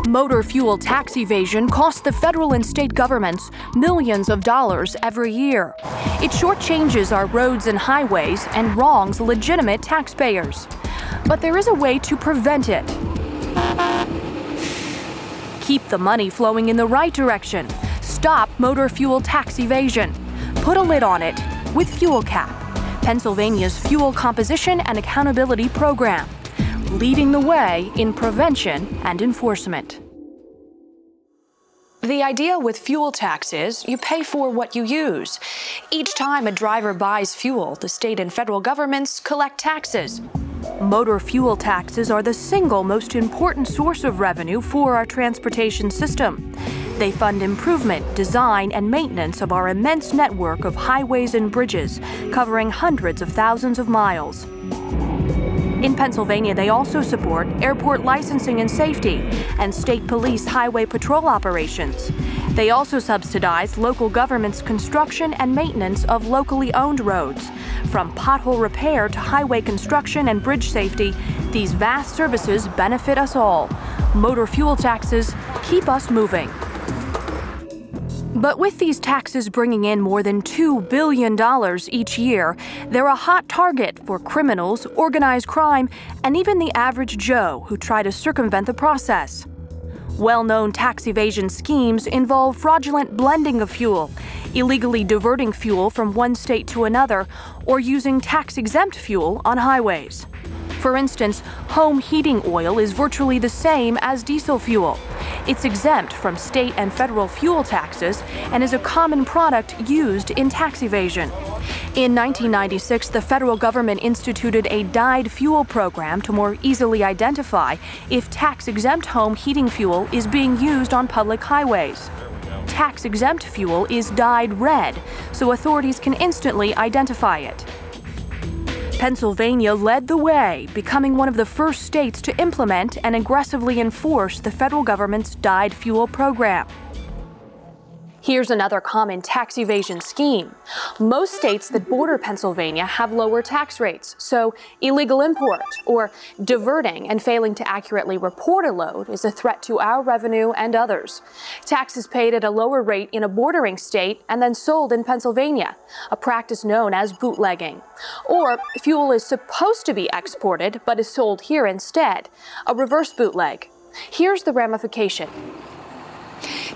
Motor fuel tax evasion costs the federal and state governments millions of dollars every year. It shortchanges our roads and highways and wrongs legitimate taxpayers. But there is a way to prevent it. Keep the money flowing in the right direction. Stop motor fuel tax evasion. Put a lid on it with FuelCap, Pennsylvania's fuel composition and accountability program, leading the way in prevention and enforcement. The idea with fuel tax is you pay for what you use. Each time a driver buys fuel, the state and federal governments collect taxes. Motor fuel taxes are the single most important source of revenue for our transportation system. They fund improvement, design, and maintenance of our immense network of highways and bridges, covering hundreds of thousands of miles. In Pennsylvania, they also support airport licensing and safety and state police highway patrol operations. They also subsidize local government's construction and maintenance of locally owned roads. From pothole repair to highway construction and bridge safety, these vast services benefit us all. Motor fuel taxes keep us moving. But with these taxes bringing in more than $2 billion each year, they're a hot target for criminals, organized crime, and even the average Joe who try to circumvent the process. Well-known tax evasion schemes involve fraudulent blending of fuel, illegally diverting fuel from one state to another, or using tax-exempt fuel on highways. For instance, home heating oil is virtually the same as diesel fuel. It's exempt from state and federal fuel taxes and is a common product used in tax evasion. In 1996, the federal government instituted a dyed fuel program to more easily identify if tax-exempt home heating fuel is being used on public highways. Tax-exempt fuel is dyed red, so authorities can instantly identify it. Pennsylvania led the way, becoming one of the first states to implement and aggressively enforce the federal government's dyed fuel program. Here's another common tax evasion scheme. Most states that border Pennsylvania have lower tax rates, so illegal import or diverting and failing to accurately report a load is a threat to our revenue and others. Taxes paid at a lower rate in a bordering state and then sold in Pennsylvania, a practice known as bootlegging. Or fuel is supposed to be exported but is sold here instead, a reverse bootleg. Here's the ramification.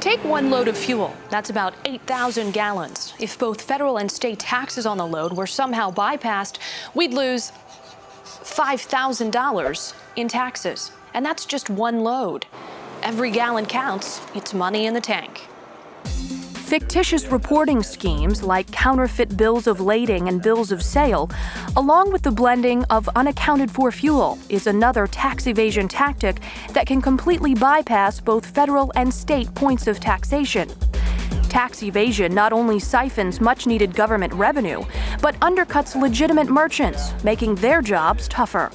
Take one load of fuel. That's about 8,000 gallons. If both federal and state taxes on the load were somehow bypassed, we'd lose $5,000 in taxes. And that's just one load. Every gallon counts. It's money in the tank. Fictitious reporting schemes like counterfeit bills of lading and bills of sale, along with the blending of unaccounted-for fuel, is another tax evasion tactic that can completely bypass both federal and state points of taxation. Tax evasion not only siphons much-needed government revenue, but undercuts legitimate merchants, making their jobs tougher.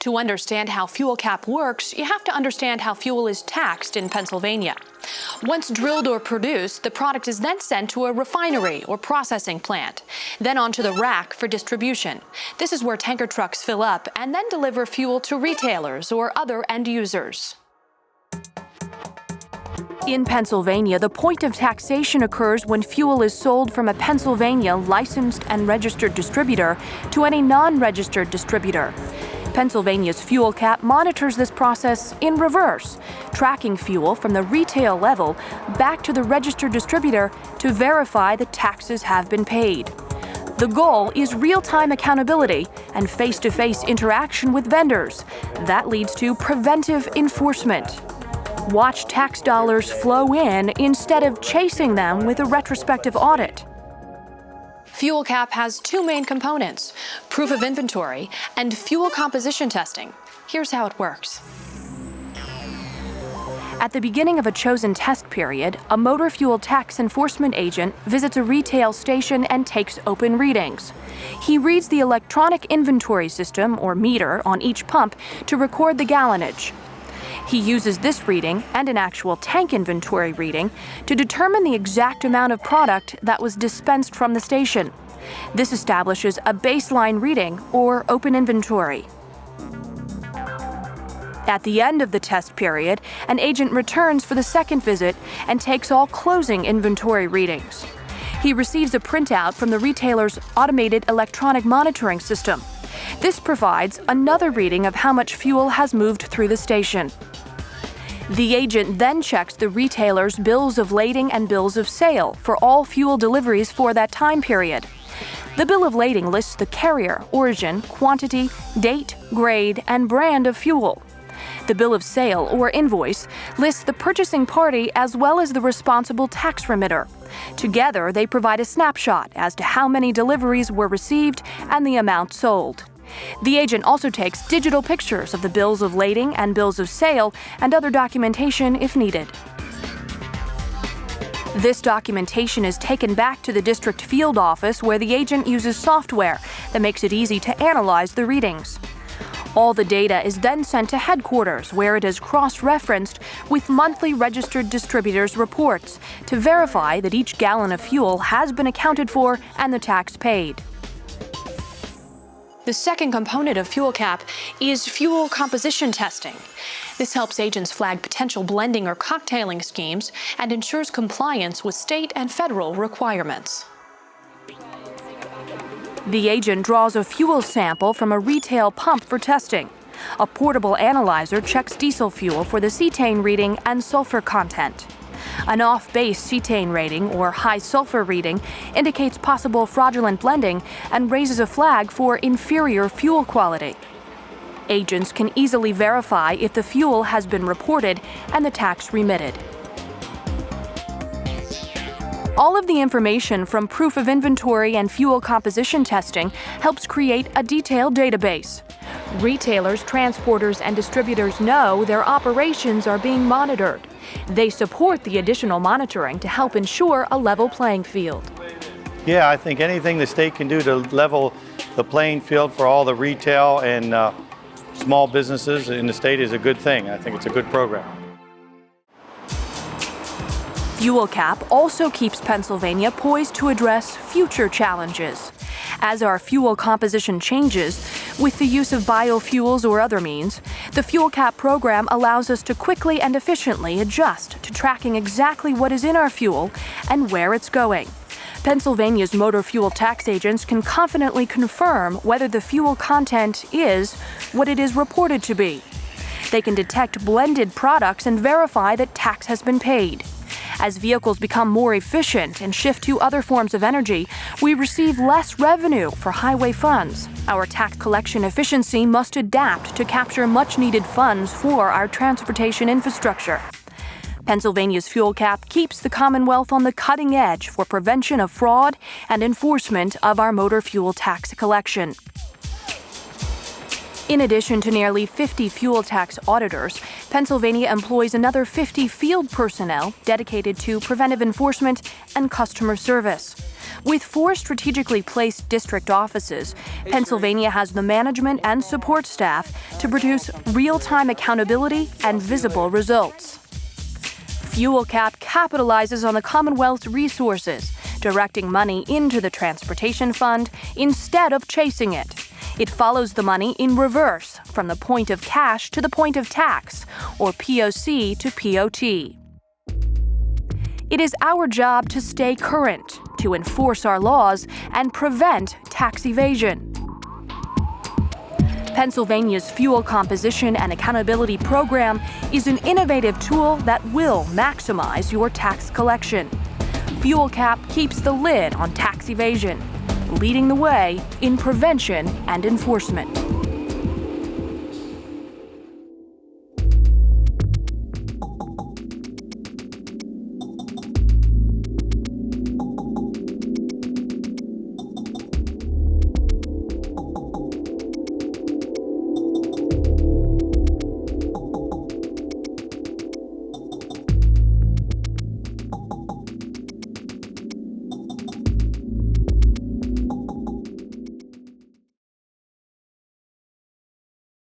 To understand how FuelCap works, you have to understand how fuel is taxed in Pennsylvania. Once drilled or produced, the product is then sent to a refinery or processing plant, then onto the rack for distribution. This is where tanker trucks fill up and then deliver fuel to retailers or other end users. In Pennsylvania, the point of taxation occurs when fuel is sold from a Pennsylvania licensed and registered distributor to any non-registered distributor. Pennsylvania's FuelCap monitors this process in reverse, tracking fuel from the retail level back to the registered distributor to verify the taxes have been paid. The goal is real-time accountability and face-to-face interaction with vendors. That leads to preventive enforcement. Watch tax dollars flow in instead of chasing them with a retrospective audit. FuelCap has two main components, proof of inventory and fuel composition testing. Here's how it works. At the beginning of a chosen test period, a motor fuel tax enforcement agent visits a retail station and takes open readings. He reads the electronic inventory system, or meter, on each pump to record the gallonage. He uses this reading and an actual tank inventory reading to determine the exact amount of product that was dispensed from the station. This establishes a baseline reading or open inventory. At the end of the test period, an agent returns for the second visit and takes all closing inventory readings. He receives a printout from the retailer's automated electronic monitoring system. This provides another reading of how much fuel has moved through the station. The agent then checks the retailer's bills of lading and bills of sale for all fuel deliveries for that time period. The bill of lading lists the carrier, origin, quantity, date, grade, and brand of fuel. The bill of sale, or invoice, lists the purchasing party as well as the responsible tax remitter. Together, they provide a snapshot as to how many deliveries were received and the amount sold. The agent also takes digital pictures of the bills of lading and bills of sale and other documentation if needed. This documentation is taken back to the district field office where the agent uses software that makes it easy to analyze the readings. All the data is then sent to headquarters where it is cross-referenced with monthly registered distributors' reports to verify that each gallon of fuel has been accounted for and the tax paid. The second component of FuelCap is fuel composition testing. This helps agents flag potential blending or cocktailing schemes and ensures compliance with state and federal requirements. The agent draws a fuel sample from a retail pump for testing. A portable analyzer checks diesel fuel for the cetane reading and sulfur content. An off-base cetane rating or high sulfur reading indicates possible fraudulent blending and raises a flag for inferior fuel quality. Agents can easily verify if the fuel has been reported and the tax remitted. All of the information from proof of inventory and fuel composition testing helps create a detailed database. Retailers, transporters, and distributors know their operations are being monitored. They support the additional monitoring to help ensure a level playing field. Yeah, I think anything the state can do to level the playing field for all the retail and small businesses in the state is a good thing. I think it's a good program. FuelCap also keeps Pennsylvania poised to address future challenges. As our fuel composition changes, with the use of biofuels or other means, the FuelCap program allows us to quickly and efficiently adjust to tracking exactly what is in our fuel and where it's going. Pennsylvania's motor fuel tax agents can confidently confirm whether the fuel content is what it is reported to be. They can detect blended products and verify that tax has been paid. As vehicles become more efficient and shift to other forms of energy, we receive less revenue for highway funds. Our tax collection efficiency must adapt to capture much-needed funds for our transportation infrastructure. Pennsylvania's FuelCap keeps the Commonwealth on the cutting edge for prevention of fraud and enforcement of our motor fuel tax collection. In addition to nearly 50 fuel tax auditors, Pennsylvania employs another 50 field personnel dedicated to preventive enforcement and customer service. With 4 strategically placed district offices, Pennsylvania has the management and support staff to produce real-time accountability and visible results. FuelCap capitalizes on the Commonwealth's resources, directing money into the transportation fund instead of chasing it. It follows the money in reverse, from the point of cash to the point of tax, or POC to POT. It is our job to stay current, to enforce our laws, and prevent tax evasion. Pennsylvania's Fuel Composition and Accountability Program is an innovative tool that will maximize your tax collection. FuelCap keeps the lid on tax evasion, leading the way in prevention and enforcement.